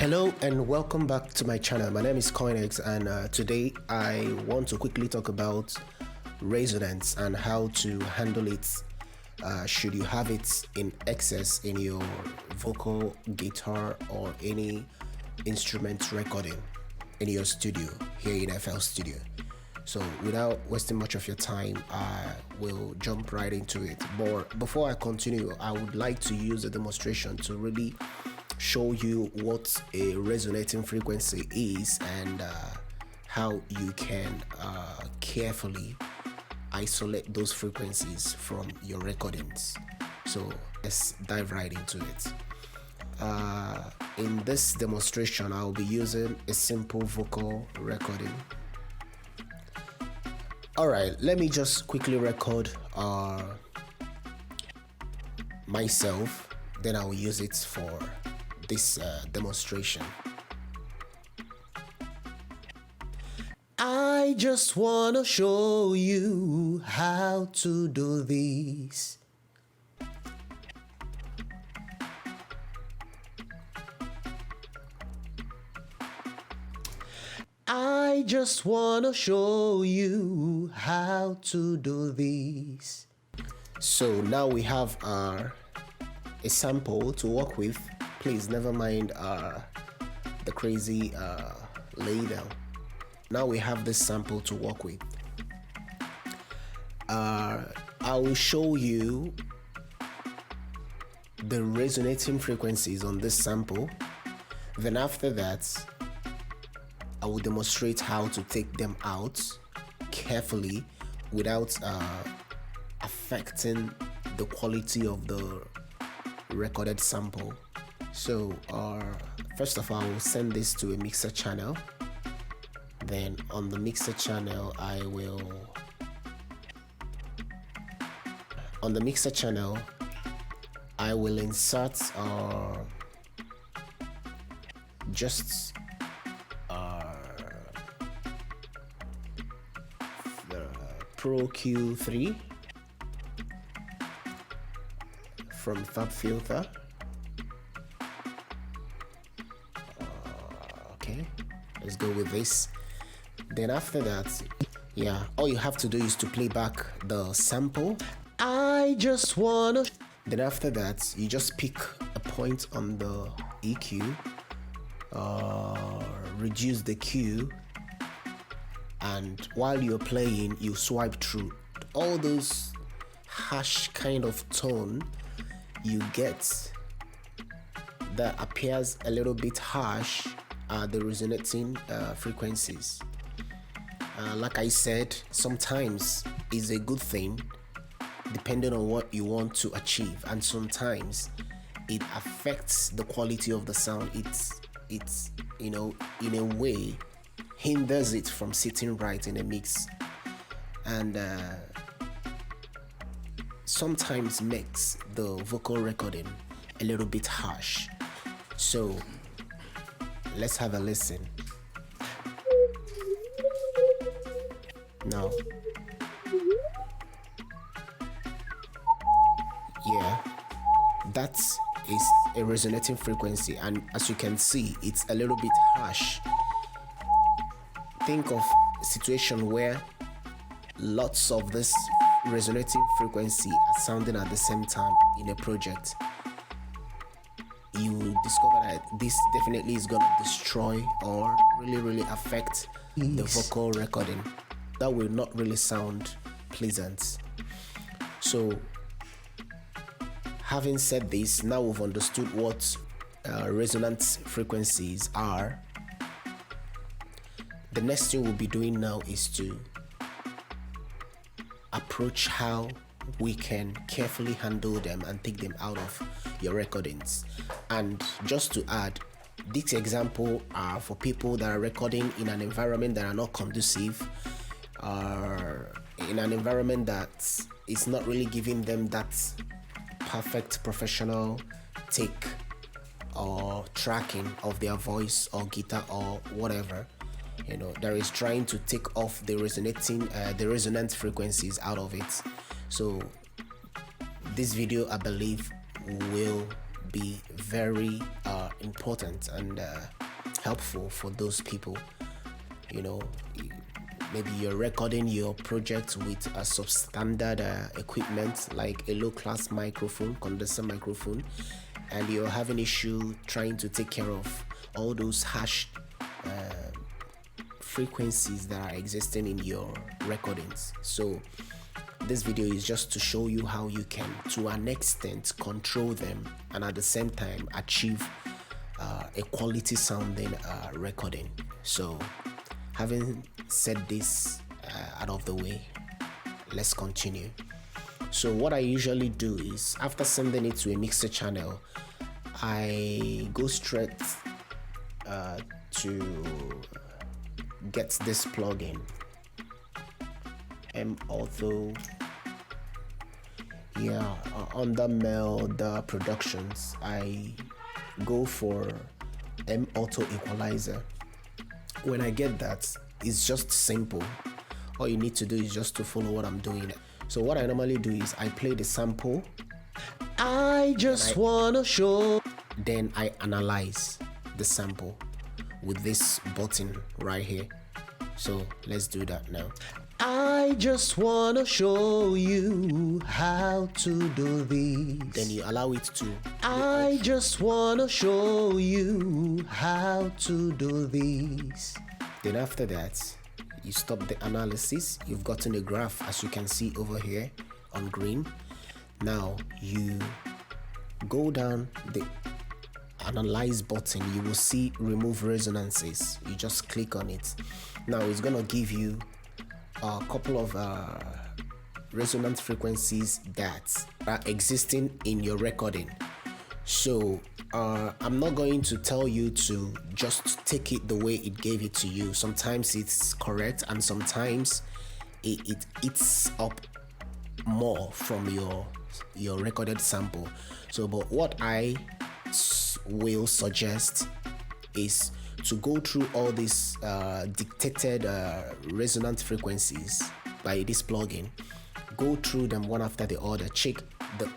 Hello and welcome back to my channel. My name is Coinex, and today I want to quickly talk about resonance and how to handle it should you have it in excess in your vocal, guitar, or any instrument recording in your studio here in FL Studio. So without wasting much of your time, I will jump right into it. But before I continue, I would like to use a demonstration to really show you what a resonating frequency is and how you can carefully isolate those frequencies from your recordings. So let's dive right into it. In this demonstration, I'll be using a simple vocal recording. Alright, let me just quickly record myself, then I'll use it for this demonstration. I just wanna show you how to do this. I just wanna show you how to do this. So now we have a sample to work with. Please never mind the crazy label. Now we have this sample to work with. I will show you the resonating frequencies on this sample. Then after that, I will demonstrate how to take them out carefully without affecting the quality of the recorded sample. So first of all, I will send this to a mixer channel. Then on the mixer channel, I will insert just the Pro Q3 from Fab Filter. Okay, let's go with this. Then after that, all you have to do is to play back the sample. I just wanna. Then after that, you just pick a point on the EQ, reduce the Q, and while you're playing, you swipe through all those harsh kind of tone you get that appears a little bit harsh are the resonating frequencies. Like I said, sometimes it's a good thing depending on what you want to achieve, and sometimes it affects the quality of the sound. It's in a way hinders it from sitting right in a mix, and sometimes makes the vocal recording a little bit harsh. So let's have a listen. Now, that is a resonating frequency, and as you can see, it's a little bit harsh. Think of a situation where lots of this resonating frequency are sounding at the same time in a project. You will discover that this definitely is going to destroy or really affect the vocal recording. That will not really sound pleasant. So having said this, now we've understood what resonant frequencies are. The next thing we'll be doing now is to approach how we can carefully handle them and take them out of your recordings. And just to add, this example are for people that are recording in an environment that are not conducive, or in an environment that is not really giving them that perfect professional take or tracking of their voice or guitar or whatever. There is trying to take off the resonant frequencies out of it. So this video, I believe, will be very important and helpful for those people. You know, maybe you're recording your project with a substandard equipment like a low-class microphone, condenser microphone, and you're having issue trying to take care of all those harsh frequencies that are existing in your recordings. So this video is just to show you how you can, to an extent, control them and at the same time achieve a quality sounding recording. So having said this out of the way, let's continue. So what I usually do is, after sending it to a mixer channel, I go straight to get this plugin, Auto, under Meld Productions. I go for Auto Equalizer. When I get that, it's just simple. All you need to do is just to follow what I'm doing. So what I normally do is I play the sample. I just wanna show. Then I analyze the sample with this button right here. So let's do that now. I just wanna show you how to do this. Then you allow it to. I just wanna show you how to do this. Then after that, you stop the analysis. You've gotten a graph, as you can see over here on green. Now you go down the analyze button. You will see remove resonances. You just click on it. Now it's gonna give you a couple of resonant frequencies that are existing in your recording. So I'm not going to tell you to just take it the way it gave it to you. Sometimes it's correct and sometimes it eats up more from your recorded sample. So but what I will suggest is to go through all these dictated resonant frequencies by this plugin. Go through them one after the other. Check the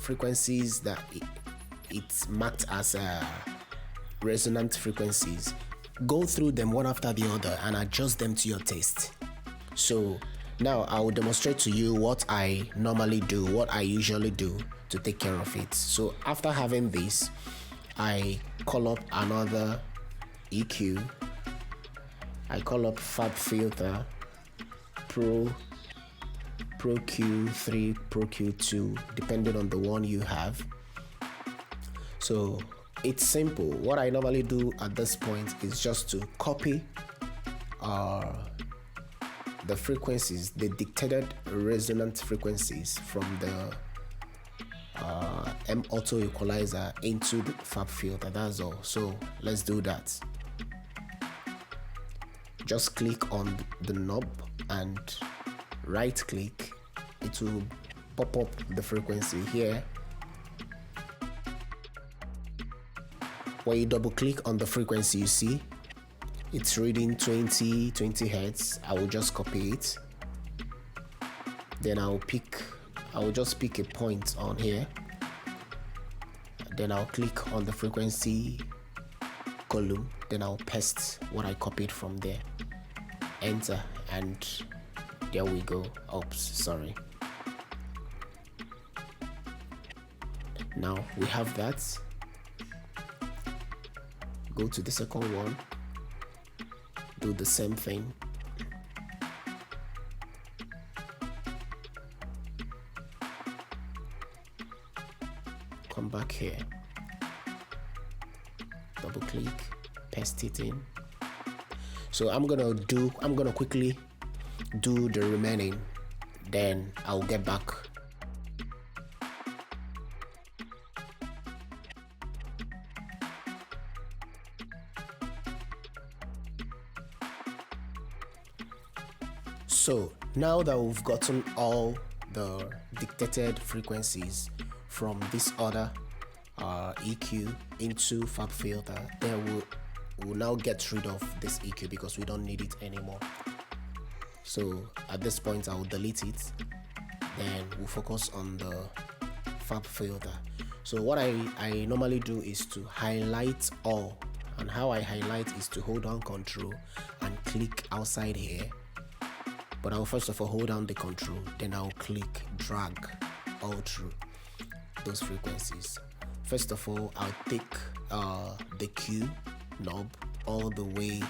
frequencies that it's marked as resonant frequencies. Go through them one after the other and adjust them to your taste. So now I will demonstrate to you what I normally do, what I usually do to take care of it. So after having this, I call up another EQ. I call up Fab Filter, Pro Q3, Pro Q2, depending on the one you have. So it's simple. What I normally do at this point is just to copy the frequencies, the dictated resonant frequencies from the Auto Equalizer into the Fab Filter. That's all. So let's do that. Just click on the knob and right click. It will pop up the frequency here. When you double click on the frequency, you see it's reading 20 Hertz. I will just copy it. Then I will just pick a point on here. Then I'll click on the frequency column. Then I'll paste what I copied from there. Enter, and there we go. Oops, sorry. Now we have that. Go to the second one. Do the same thing. Come back here, double click, paste it in. So I'm gonna quickly do the remaining, then I'll get back. So now that we've gotten all the dictated frequencies from this other EQ into Fab Filter, then we'll now get rid of this EQ because we don't need it anymore. So at this point I will delete it, then we'll focus on the Fab Filter. So what I normally do is to highlight all, and how I highlight is to hold down control and click outside here. But I'll first of all hold down the control, then I'll click drag all through those frequencies. First of all, I'll take the Q knob all the way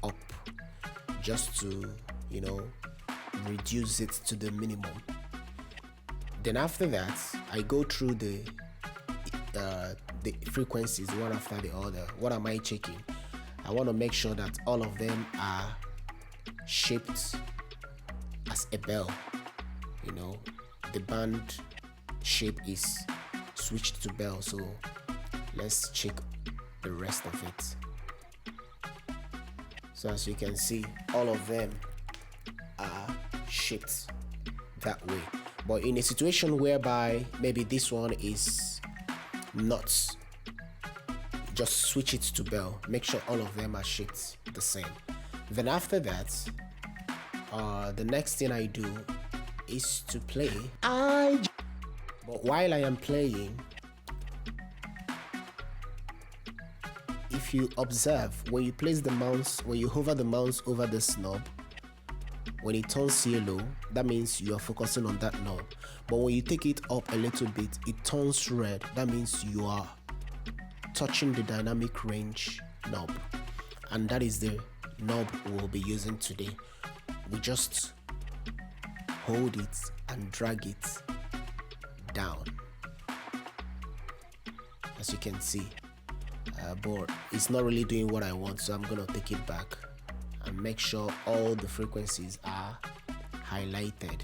up, just to, you know, reduce it to the minimum. Then after that, I go through the frequencies one after the other. What am I checking? I want to make sure that all of them are shaped as a bell. You know, the band shape is switched to bell, so let's check the rest of it. So as you can see, all of them are shaped that way. But in a situation whereby maybe this one is not, just switch it to bell. Make sure all of them are shaped the same. Then after that, the next thing I do is to play. But while I am playing, if you observe, when you place the mouse, when you hover the mouse over this knob, when it turns yellow, that means you are focusing on that knob. But when you take it up a little bit, it turns red. That means you are touching the dynamic range knob. And that is the knob we'll be using today. We just hold it and drag it down, as you can see. But it's not really doing what I want, so I'm gonna take it back and make sure all the frequencies are highlighted.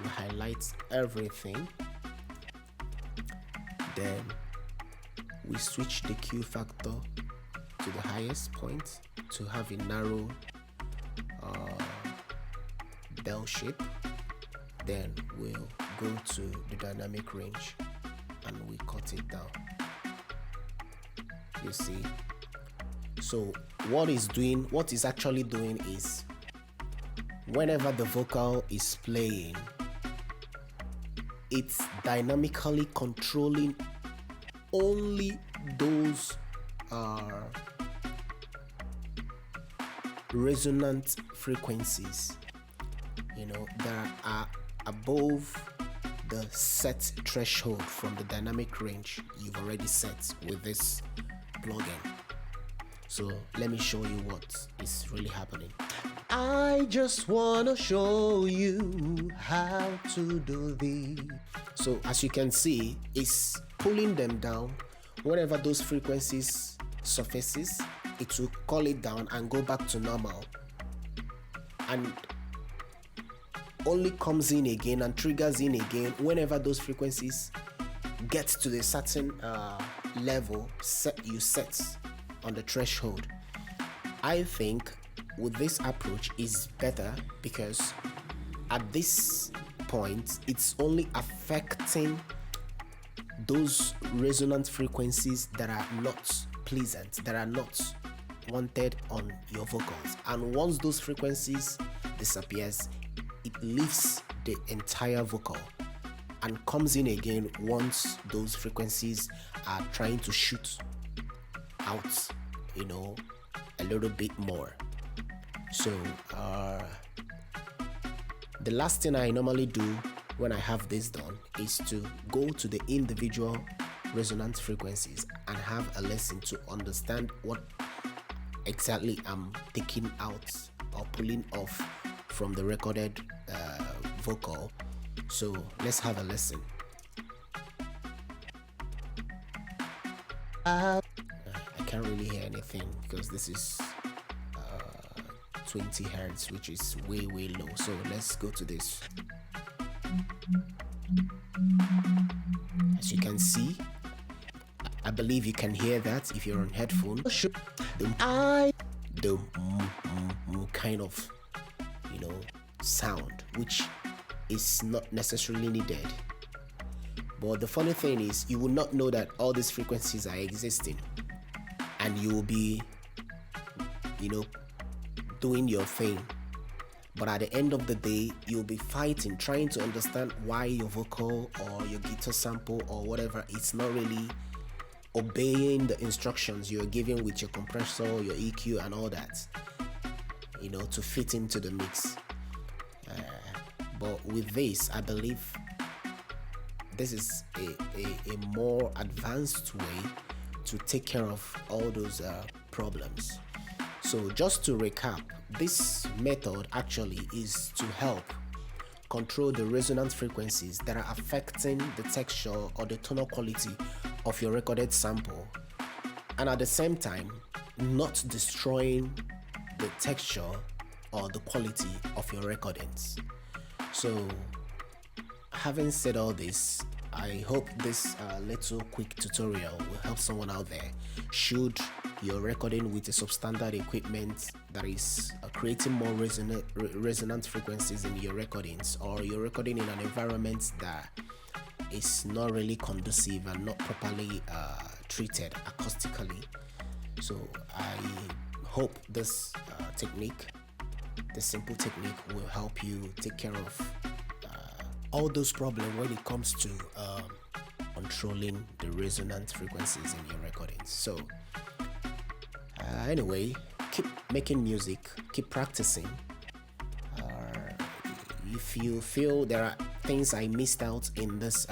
We highlight everything, then we switch the Q factor to the highest point to have a narrow bell shape. Then we'll go to the dynamic range and we cut it down. You see, so what is actually doing is, whenever the vocal is playing, it's dynamically controlling only those resonant frequencies, you know, that are above the set threshold from the dynamic range you've already set with this plugin. So let me show you what is really happening. I just wanna show you how to do this. So as you can see, it's pulling them down. Whenever those frequencies surfaces, it will call it down and go back to normal, and only comes in again and triggers in again whenever those frequencies get to the certain level you set on the threshold. I think with this approach is better, because at this point it's only affecting those resonant frequencies that are not pleasant, that are not wanted on your vocals. And once those frequencies disappears, it lifts the entire vocal and comes in again once those frequencies are trying to shoot out, you know, a little bit more. So the last thing I normally do when I have this done is to go to the individual resonant frequencies and have a lesson to understand what exactly I'm taking out or pulling off from the recorded vocal. So let's have a listen. I can't really hear anything because this is 20 hertz, which is way low. So let's go to this. As you can see, I believe you can hear that if you're on headphone. The kind of, you know, sound, which is not necessarily needed. But the funny thing is, you will not know that all these frequencies are existing, and you will be, you know, doing your thing. But at the end of the day, you'll be fighting, trying to understand why your vocal or your guitar sample or whatever it's not really obeying the instructions you're given with your compressor, your EQ, and all that, to fit into the mix. But with this, I believe this is a more advanced way to take care of all those problems. So, just to recap, this method actually is to help control the resonant frequencies that are affecting the texture or the tonal quality of your recorded sample, and at the same time, not destroying the texture or the quality of your recordings. So, having said all this, I hope this little quick tutorial will help someone out there. Should you're recording with a substandard equipment that is creating more resonant frequencies in your recordings, or you're recording in an environment that is not really conducive and not properly treated acoustically. So I hope this technique, this simple technique, will help you take care of all those problems when it comes to controlling the resonant frequencies in your recordings. So anyway, keep making music, keep practicing. If you feel there are things I missed out in this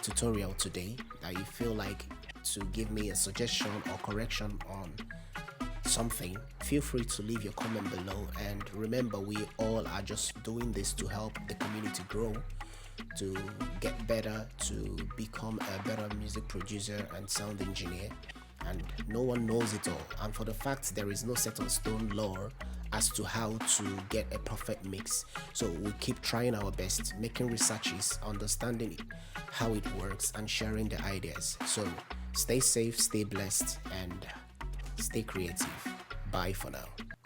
tutorial today, that you feel like to give me a suggestion or correction on something, feel free to leave your comment below. And remember, we all are just doing this to help the community grow, to get better, to become a better music producer and sound engineer. And no one knows it all. And for the fact there is no set on stone law as to how to get a perfect mix. So we keep trying our best, making researches, understanding how it works, and sharing the ideas. So stay safe, stay blessed, and stay creative. Bye for now.